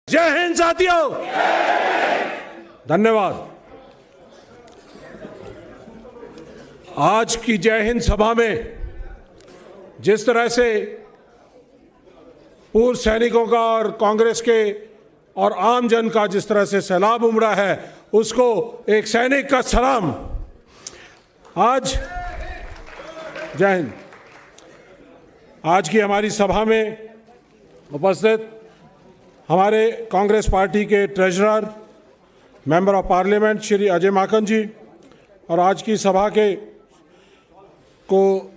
जय हिंद साथियों, धन्यवाद। आज की जय हिंद सभा में जिस तरह से पूर्व सैनिकों का और कांग्रेस के और आम जन का जिस तरह से सैलाब उमड़ा है, उसको एक सैनिक का सलाम। आज जय हिंद। आज की हमारी सभा में उपस्थित हमारे कांग्रेस पार्टी के treasurer, member of parliament Shri Ajay Maken ji, और आज की सभा को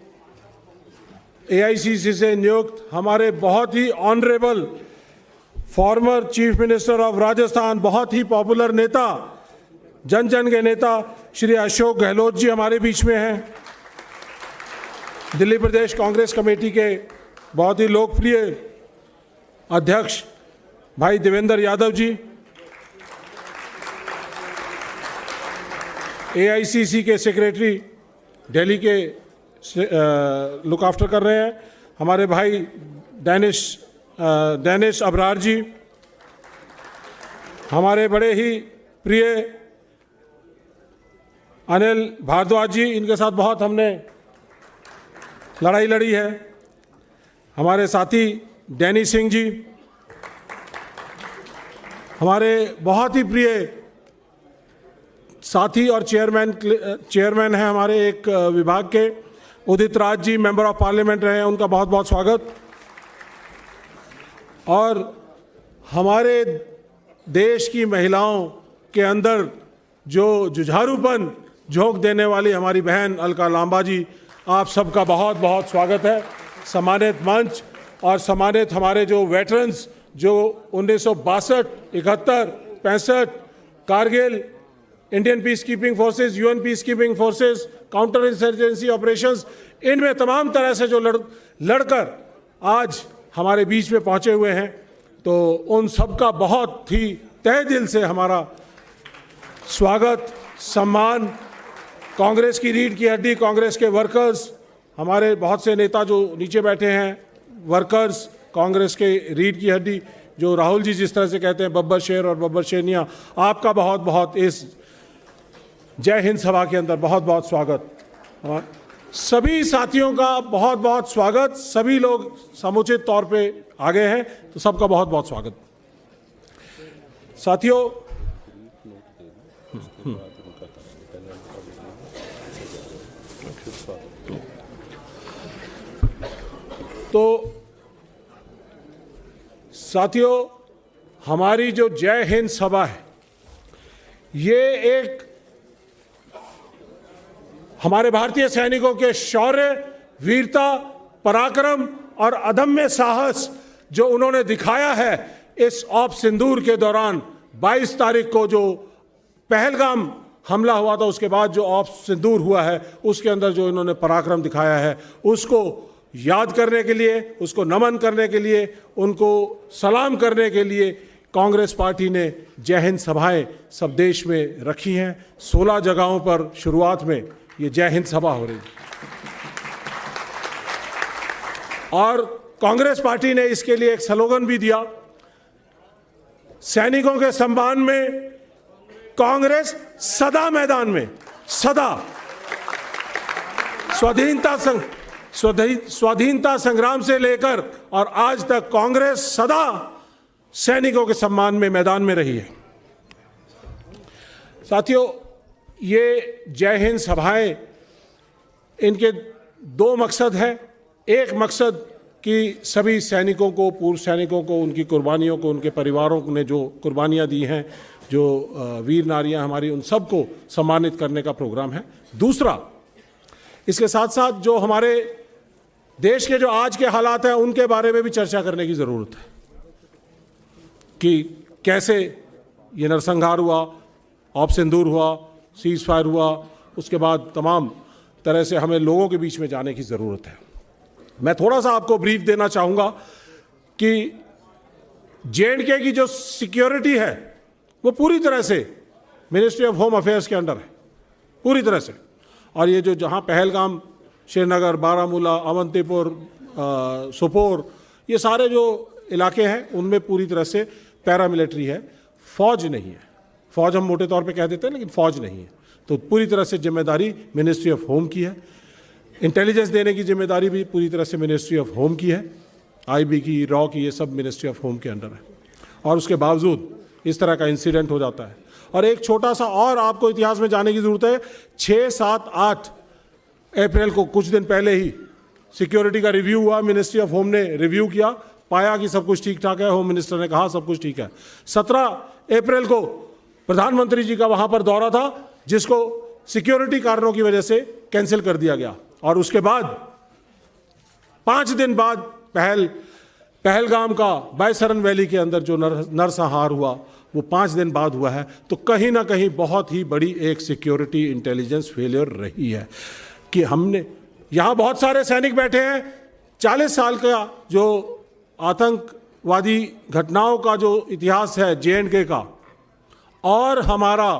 एआईसीसी से नियुक्त हमारे बहुत ही honourable former chief minister of Rajasthan, बहुत ही पॉपुलर नेता, जन जन के नेता श्री अशोक गहलोत जी हमारे बीच में हैं। दिल्ली प्रदेश कांग्रेस कमेटी के बहुत ही लोकप्रिय अध्यक्ष भाई देवेंद्र यादव जी, एआईसीसी के सेक्रेटरी दिल्ली के लुक आफ्टर कर रहे हैं हमारे भाई डैनिश अबरार जी, हमारे बड़े ही प्रिय अनिल भारद्वाज जी, इनके साथ बहुत हमने लड़ाई लड़ी है, हमारे साथी डैनी सिंह जी, हमारे बहुत ही प्रिय साथी और चेयरमैन हैं हमारे एक विभाग के Udit Raj ji, member of parliament रहे हैं, उनका बहुत बहुत स्वागत। और हमारे देश की महिलाओं के अंदर जो जुझारूपन झोंक देने वाली हमारी बहन अलका लांबा जी, आप सबका बहुत बहुत स्वागत है। सम्मानित मंच और सम्मानित हमारे जो वेटरन्स जो 1962, 71, 65 Kargil, Indian peace keeping forces, UN peace keeping forces, counter insurgency operations, इनमें तमाम तरह से जो लड़कर आज हमारे बीच में पहुंचे हुए हैं, तो उन सबका बहुत ही तहे दिल से हमारा स्वागत, सम्मान। कांग्रेस की रीढ़ की हड्डी, कांग्रेस के वर्कर्स, हमारे बहुत से नेता जो नीचे बैठे हैं, वर्कर्स, कांग्रेस के रीढ़ की हड्डी जो राहुल जी जिस तरह से कहते हैं, बब्बर शेर और बब्बर शेरनिया, आपका बहुत बहुत इस जय हिंद सभा के अंदर बहुत बहुत स्वागत। और सभी साथियों का बहुत बहुत स्वागत। सभी लोग समुचित तौर पे आगे हैं, तो सबका बहुत बहुत स्वागत। साथियों, हमारी जो जय हिंद सभा है, ये एक हमारे भारतीय सैनिकों के शौर्य, वीरता, पराक्रम और अदम्य साहस जो उन्होंने दिखाया है इस ऑप सिंदूर के दौरान, 22 तारीख को जो पहलगाम हमला हुआ था, उसके बाद जो ऑप सिंदूर हुआ है, उसके अंदर जो इन्होंने पराक्रम दिखाया है, उसको याद करने के लिए, उसको नमन करने के लिए, उनको सलाम करने के लिए कांग्रेस पार्टी ने जय हिंद सभाएं सब देश में रखी हैं। 16 जगहों पर शुरुआत में ये जय हिंद सभा हो रही है, और कांग्रेस पार्टी ने इसके लिए एक स्लोगन भी दिया, सैनिकों के सम्मान में कांग्रेस सदा मैदान में, सदा। स्वाधीनता संग्राम से लेकर और आज तक कांग्रेस सदा सैनिकों के सम्मान में मैदान में रही है। साथियों, ये जय हिंद सभाएं, इनके 2 मकसद हैं। एक मकसद कि सभी सैनिकों को, पूर्व सैनिकों को, उनकी कुर्बानियों को, उनके परिवारों ने जो कुर्बानियां दी हैं, जो वीर नारियां हमारी, उन सबको सम्मानित करने का प्रोग्राम है। दूसरा, इसके साथ साथ जो हमारे देश के जो आज के हालात हैं, उनके बारे में भी चर्चा करने की ज़रूरत है कि कैसे ये नरसंहार हुआ, ऑप सिंदूर हुआ, सीज फायर हुआ, उसके बाद तमाम तरह से हमें लोगों के बीच में जाने की ज़रूरत है। मैं थोड़ा सा आपको ब्रीफ देना चाहूँगा कि J&K की जो सिक्योरिटी है वो पूरी तरह से मिनिस्ट्री ऑफ होम अफेयर्स के अंडर है, पूरी तरह से। और ये जो जहाँ पहलगाम, श्रीनगर, बारामूला, अवंतीपुर, सोपोर, ये सारे जो इलाके हैं उनमें पूरी तरह से पैरामिलिट्री है, फौज नहीं है। फौज हम मोटे तौर पे कह देते हैं, लेकिन फौज नहीं है। तो पूरी तरह से जिम्मेदारी मिनिस्ट्री ऑफ होम की है। इंटेलिजेंस देने की जिम्मेदारी भी पूरी तरह से मिनिस्ट्री ऑफ होम की है। आईबी की, रॉ की, ये सब मिनिस्ट्री ऑफ होम के अंडर है। और उसके बावजूद इस तरह का इंसिडेंट हो जाता है। और एक छोटा सा और आपको इतिहास में जाने की जरूरत है। 6, 7, 8 अप्रैल को, कुछ दिन पहले ही सिक्योरिटी का रिव्यू हुआ। मिनिस्ट्री ऑफ होम ने रिव्यू किया, पाया कि सब कुछ ठीक ठाक है। होम मिनिस्टर ने कहा सब कुछ ठीक है। 17 अप्रैल को प्रधानमंत्री जी का वहां पर दौरा था, जिसको सिक्योरिटी कारणों की वजह से कैंसिल कर दिया गया। और उसके बाद 5 दिन बाद पहलगाम का बायसरन वैली के अंदर जो नरसंहार हुआ, वो 5 दिन बाद हुआ है। तो कहीं ना कहीं बहुत ही बड़ी एक सिक्योरिटी इंटेलिजेंस फेलियर रही है कि हमने, यहां बहुत सारे सैनिक बैठे हैं। 40 साल का जो आतंकवादी घटनाओं का जो इतिहास है J&K का, और हमारा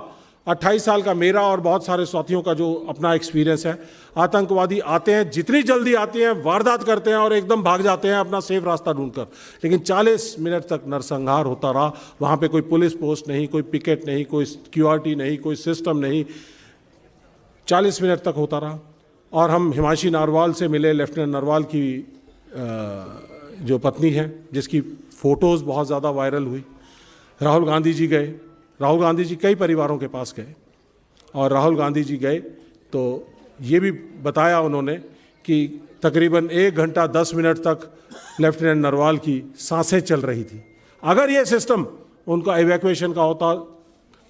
28 साल का, मेरा और बहुत सारे साथियों का जो अपना एक्सपीरियंस है। आतंकवादी आते हैं, जितनी जल्दी आते हैं वारदात करते हैं और एकदम भाग जाते हैं अपना सेफ रास्ता ढूंढकर। लेकिन 40 मिनट तक नरसंहार होता रहा। वहाँ पे कोई पुलिस पोस्ट नहीं, कोई पिकेट नहीं, कोई सिक्योरिटी नहीं, कोई सिस्टम नहीं। 40 मिनट तक होता रहा। और हम हिमांशी नरवाल से मिले, लेफ्टिनेंट नरवाल की जो पत्नी है, जिसकी फ़ोटोज़ बहुत ज़्यादा वायरल हुई। राहुल गांधी जी गए। राहुल गांधी जी कई परिवारों के पास गए, और राहुल गांधी जी गए तो ये भी बताया उन्होंने कि तकरीबन 1 घंटा 10 मिनट तक लेफ्टिनेंट नरवाल की सांसें चल रही थी। अगर ये सिस्टम उनका इवैक्यूएशन का होता,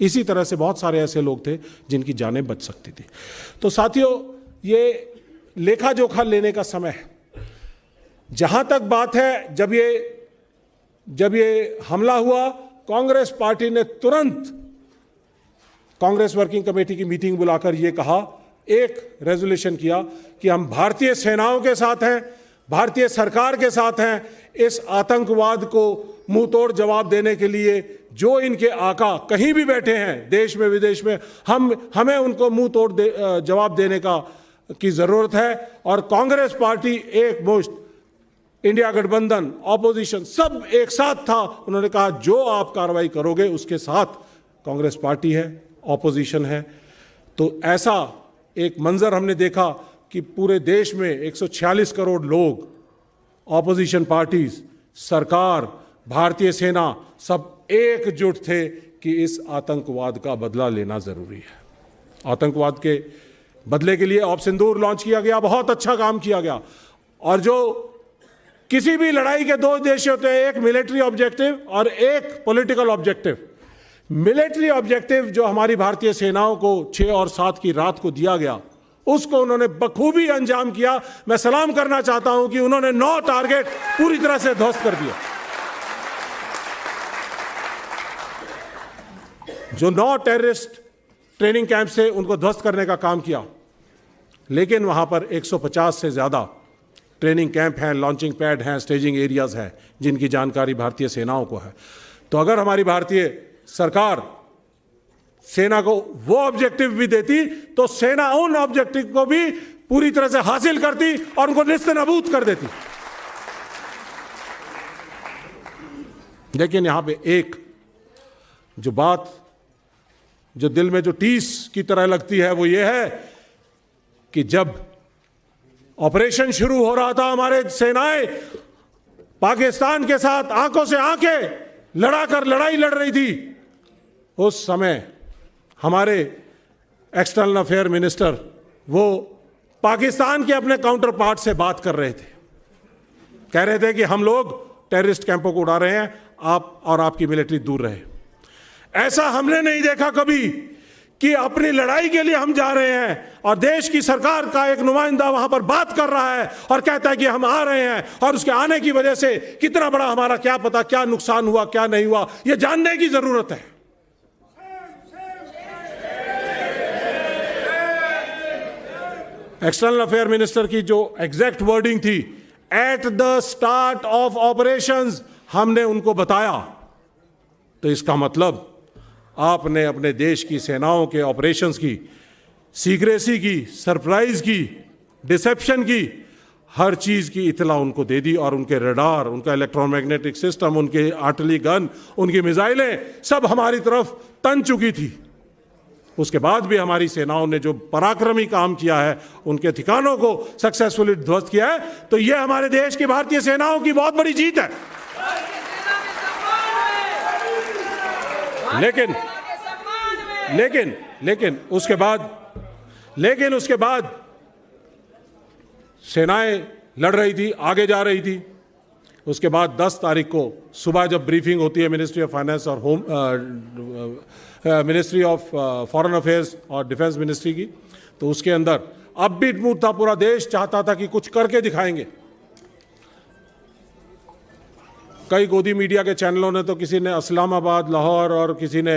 इसी तरह से बहुत सारे ऐसे लोग थे जिनकी जानें बच सकती थी। तो साथियों, ये लेखा जोखा लेने का समय है। जहां तक बात है, जब ये हमला हुआ, कांग्रेस पार्टी ने तुरंत कांग्रेस वर्किंग कमेटी की मीटिंग बुलाकर यह कहा, एक रेजोल्यूशन किया कि हम भारतीय सेनाओं के साथ हैं, भारतीय सरकार के साथ हैं। इस आतंकवाद को मुंह तोड़ जवाब देने के लिए जो इनके आका कहीं भी बैठे हैं, देश में विदेश में, हमें उनको मुंह तोड़ जवाब देने की जरूरत है। और कांग्रेस पार्टी एक मुश्त, इंडिया गठबंधन, ऑपोजिशन, सब एक साथ था। उन्होंने कहा जो आप कार्रवाई करोगे उसके साथ कांग्रेस पार्टी है, ऑपोजिशन है। तो ऐसा एक मंजर हमने देखा कि पूरे देश में 146 करोड़ लोग, ऑपोजिशन पार्टीज, सरकार, भारतीय सेना, सब एकजुट थे कि इस आतंकवाद का बदला लेना जरूरी है। आतंकवाद के बदले के लिए ऑपरेशन सिंदूर लॉन्च किया गया, बहुत अच्छा काम किया गया। और जो किसी भी लड़ाई के 2 उद्देश्य होते हैं, एक मिलिट्री ऑब्जेक्टिव और एक पॉलिटिकल ऑब्जेक्टिव। मिलिट्री ऑब्जेक्टिव जो हमारी भारतीय सेनाओं को 6 और 7 की रात को दिया गया, उसको उन्होंने बखूबी अंजाम किया। मैं सलाम करना चाहता हूं कि उन्होंने 9 टारगेट पूरी तरह से ध्वस्त कर दिया। जो 9 टेररिस्ट ट्रेनिंग कैंप से उनको ध्वस्त करने का काम किया। लेकिन वहां पर 150 से ज्यादा ट्रेनिंग कैंप हैं, लॉन्चिंग पैड हैं, स्टेजिंग एरियाज हैं, जिनकी जानकारी भारतीय सेनाओं को है। तो अगर हमारी भारतीय सरकार सेना को वो ऑब्जेक्टिव भी देती, तो सेना उन ऑब्जेक्टिव को भी पूरी तरह से हासिल करती और उनको निस्तेनाबूद कर देती। लेकिन यहां पे एक जो बात जो दिल में जो टीस की तरह लगती है, वो ये है कि जब ऑपरेशन शुरू हो रहा था, हमारे सेनाएं पाकिस्तान के साथ आंखों से आंखें लड़ाकर लड़ाई लड़ रही थी। उस समय हमारे एक्सटर्नल अफेयर मिनिस्टर वो पाकिस्तान के अपने काउंटर पार्ट से बात कर रहे थे, कह रहे थे कि हम लोग टेररिस्ट कैंपों को उड़ा रहे हैं, आप और आपकी मिलिट्री दूर रहे। ऐसा हमने नहीं देखा कभी कि अपनी लड़ाई के लिए हम जा रहे हैं और देश की सरकार का एक नुमाइंदा वहां पर बात कर रहा है और कहता है कि हम आ रहे हैं, और उसके आने की वजह से कितना बड़ा हमारा क्या पता क्या नुकसान हुआ क्या नहीं हुआ, यह जानने की जरूरत है। एक्सटर्नल अफेयर मिनिस्टर की जो एग्जैक्ट वर्डिंग थी, at the start of operations, हमने उनको बताया। तो इसका मतलब आपने अपने देश की सेनाओं के ऑपरेशंस की, सीक्रेसी की, सरप्राइज की, डिसेप्शन की हर चीज़ की इतला उनको दे दी और उनके रडार, उनका इलेक्ट्रोमैग्नेटिक सिस्टम, उनके आर्टिलरी गन, उनकी मिसाइलें सब हमारी तरफ तन चुकी थी। उसके बाद भी हमारी सेनाओं ने जो पराक्रमी काम किया है, उनके ठिकानों को सक्सेसफुली ध्वस्त किया है, तो यह हमारे देश की भारतीय सेनाओं की बहुत बड़ी जीत है। लेकिन उसके बाद सेनाएं लड़ रही थी, आगे जा रही थी। उसके बाद 10 तारीख को सुबह जब ब्रीफिंग होती है मिनिस्ट्री ऑफ फाइनेंस और मिनिस्ट्री ऑफ फॉरेन अफेयर्स और डिफेंस मिनिस्ट्री की, तो उसके अंदर अपबीट मूड था, पूरा देश चाहता था कि कुछ करके दिखाएंगे। कई गोदी मीडिया के चैनलों ने तो किसी ने इस्लामाबाद, लाहौर और किसी ने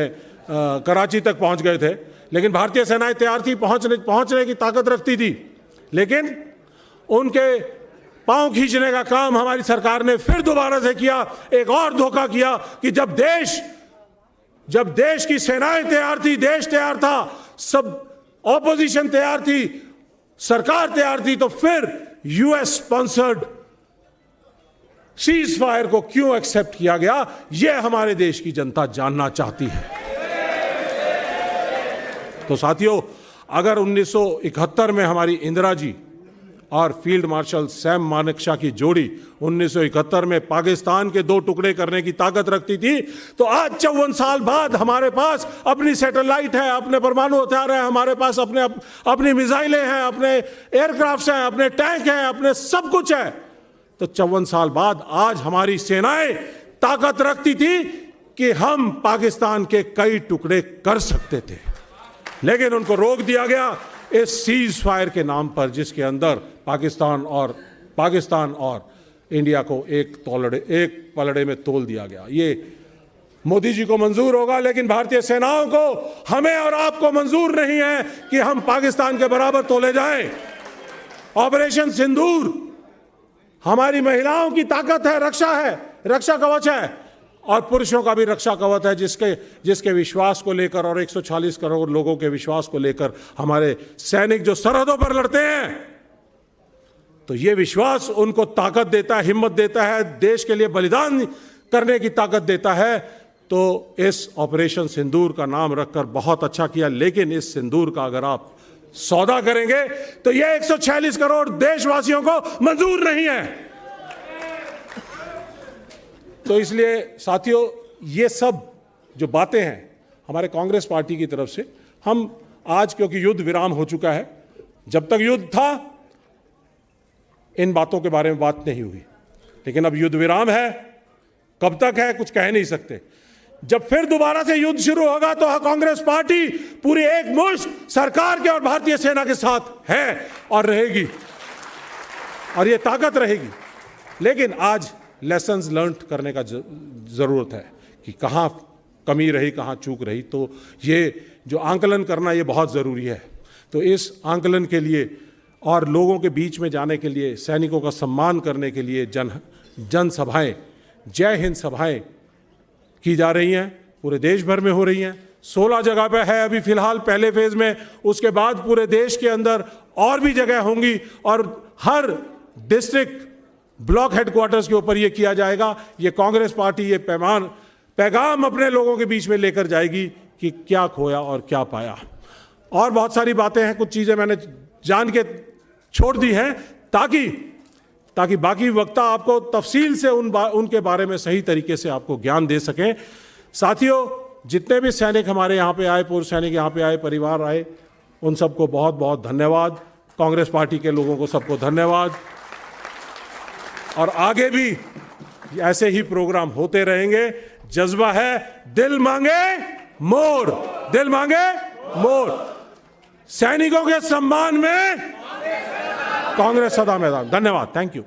कराची तक पहुंच गए थे, लेकिन भारतीय सेनाएं तैयार थी, पहुंचने की ताकत रखती थी। लेकिन उनके पांव खींचने का काम हमारी सरकार ने फिर दोबारा से किया, एक और धोखा किया कि जब देश की सेनाएं तैयार थी, देश तैयार था, सब ऑपोजिशन तैयार थी, सरकार तैयार थी, तो फिर यूएस स्पॉन्सर्ड सीज फायर को क्यों एक्सेप्ट किया गया, यह हमारे देश की जनता जानना चाहती है। तो साथियों, अगर 1971 में हमारी इंदिरा जी और फील्ड मार्शल सैम मानेकशॉ की जोड़ी 1971 में पाकिस्तान के 2 टुकड़े करने की ताकत रखती थी, तो आज 54 साल बाद हमारे पास अपनी सैटेलाइट है, अपने परमाणु हथियार है, हमारे पास अपनी मिसाइलें हैं, अपने एयरक्राफ्ट्स हैं, अपने टैंक हैं, अपने सब कुछ है। तो 54 साल बाद आज हमारी सेनाएं ताकत रखती थी कि हम पाकिस्तान के कई टुकड़े कर सकते थे, लेकिन उनको रोक दिया गया इस सीज फायर के नाम पर, जिसके अंदर पाकिस्तान और इंडिया को एक पलड़े में तोल दिया गया। ये मोदी जी को मंजूर होगा, लेकिन भारतीय सेनाओं को, हमें और आपको मंजूर नहीं है कि हम पाकिस्तान के बराबर तोले जाएं। ऑपरेशन सिंदूर हमारी महिलाओं की ताकत है, रक्षा कवच है, और पुरुषों का भी रक्षा कवच है, जिसके विश्वास को लेकर और 140 करोड़ लोगों के विश्वास को लेकर हमारे सैनिक जो सरहदों पर लड़ते हैं, तो ये विश्वास उनको ताकत देता है, हिम्मत देता है, देश के लिए बलिदान करने की ताकत देता है। तो इस ऑपरेशन सिंदूर का नाम रखकर बहुत अच्छा किया, लेकिन इस सिंदूर का अगर आप सौदा करेंगे तो यह 146 करोड़ देशवासियों को मंजूर नहीं है। तो इसलिए साथियों, ये सब जो बातें हैं हमारे कांग्रेस पार्टी की तरफ से, हम आज, क्योंकि युद्ध विराम हो चुका है, जब तक युद्ध था इन बातों के बारे में बात नहीं हुई, लेकिन अब युद्ध विराम है, कब तक है कुछ कह नहीं सकते। जब फिर दोबारा से युद्ध शुरू होगा तो कांग्रेस पार्टी पूरी एकमुश्त सरकार के और भारतीय सेना के साथ है और रहेगी, और ये ताकत रहेगी। लेकिन आज लेसन्स लर्न करने का ज़रूरत है कि कहाँ कमी रही, कहाँ चूक रही। तो ये जो आंकलन करना, ये बहुत ज़रूरी है। तो इस आंकलन के लिए और लोगों के बीच में जाने के लिए, सैनिकों का सम्मान करने के लिए जन सभाएं, जय हिंद सभाएं की जा रही हैं, पूरे देश भर में हो रही हैं। 16 जगह पे है अभी फ़िलहाल पहले फेज़ में, उसके बाद पूरे देश के अंदर और भी जगह होंगी, और हर डिस्ट्रिक्ट ब्लॉक हेडक्वार्टर्स के ऊपर ये किया जाएगा। ये कांग्रेस पार्टी ये पैगाम अपने लोगों के बीच में लेकर जाएगी कि क्या खोया और क्या पाया। और बहुत सारी बातें हैं, कुछ चीज़ें मैंने जान के छोड़ दी हैं ताकि बाकी वक्ता आपको तफसील से उनके बारे में सही तरीके से आपको ज्ञान दे सकें। साथियों, जितने भी सैनिक हमारे यहाँ पे आए, पूर्व सैनिक यहाँ पे आए, परिवार आए, उन सबको बहुत बहुत धन्यवाद। कांग्रेस पार्टी के लोगों को सबको धन्यवाद। और आगे भी ऐसे ही प्रोग्राम होते रहेंगे। जज्बा है दिल मांगे मोर, दिल मांगे मोर। सैनिकों के सम्मान में कांग्रेस सदा मैदान। धन्यवाद, थैंक यू।